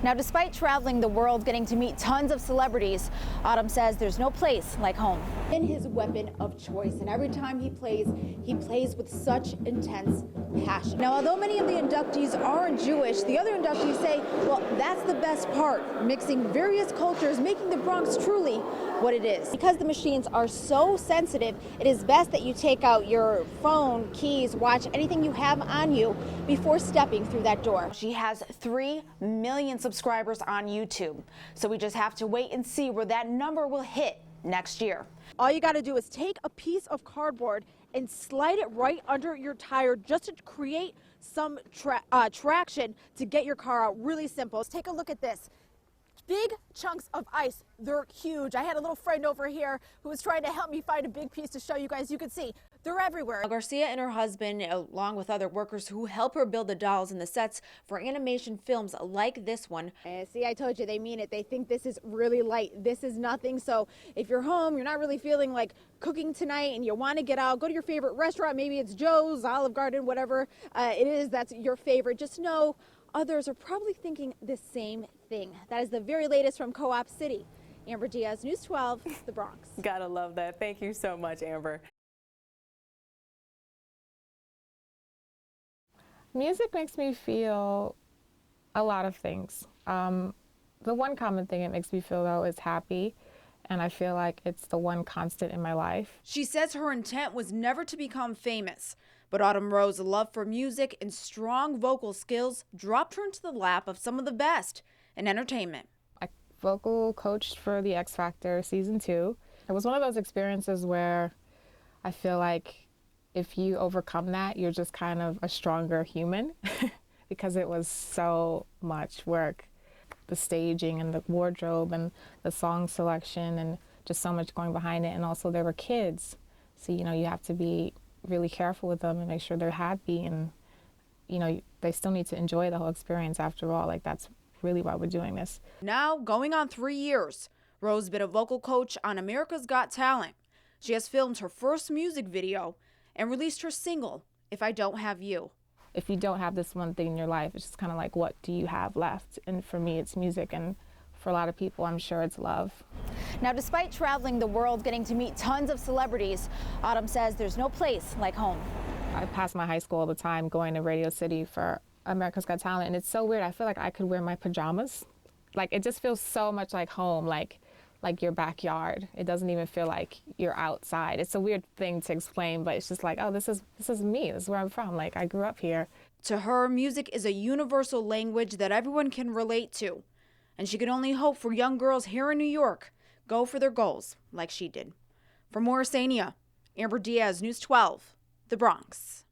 Now, despite traveling the world, getting to meet tons of celebrities, Autumn says there's no place like home. In his weapon of choice, and every time he plays with such intense passion. Now, although many of the inductees aren't Jewish, the other inductees say, well, that's the best part, mixing various cultures, making the Bronx truly what it is. Because the machines are so sensitive, it is best that you take out your phone, keys, watch, anything you have on you before stepping through that door. She has 3 million subscribers on YouTube, so we just have to wait and see where that number will hit next year. All you got to do is take a piece of cardboard and slide it right under your tire just to create some traction to get your car out. Really simple. Take a look at this. Big chunks of ice. They're huge. I had a little friend over here who was trying to help me find a big piece to show you guys. You can see they're everywhere. Garcia and her husband, along with other workers who help her build the dolls and the sets for animation films like this one. See, I told you, they mean it. They think this is really light. This is nothing. So if you're home, you're not really feeling like cooking tonight and you want to get out, go to your favorite restaurant. Maybe it's Joe's, Olive Garden, whatever it is that's your favorite. Just know others are probably thinking the same thing. That is the very latest from Co-op City. Amber Diaz, News 12, the Bronx. Gotta love that. Thank you so much, Amber. Music makes me feel a lot of things. The one common thing it makes me feel, though, is happy. And I feel like it's the one constant in my life. She says her intent was never to become famous, but Autumn Rose's love for music and strong vocal skills dropped her into the lap of some of the best in entertainment. I vocal coached for the X Factor season 2. It was one of those experiences where I feel like if you overcome that, you're just kind of a stronger human because it was so much work. The staging and the wardrobe and the song selection and just so much going behind it. And also there were kids. So, you know, you have to be really careful with them and make sure they're happy. And, you know, they still need to enjoy the whole experience after all. Like, that's really why we're doing this. Now, going on 3 years, Rose has been a vocal coach on America's Got Talent. She has filmed her first music video and released her single, If I Don't Have You. If you don't have this one thing in your life, it's just kind of like, what do you have left? And for me, it's music. And for a lot of people, I'm sure it's love. Now, despite traveling the world, getting to meet tons of celebrities, Autumn says there's no place like home. I pass my high school all the time going to Radio City for America's Got Talent. And it's so weird. I feel like I could wear my pajamas. Like, it just feels so much like home, like your backyard. It doesn't even feel like you're outside. It's a weird thing to explain, but it's just like, oh, this is me. This is where I'm from. Like, I grew up here. To her, music is a universal language that everyone can relate to. And she can only hope for young girls here in New York go for their goals like she did. For Morrisania, Amber Diaz, News 12, the Bronx.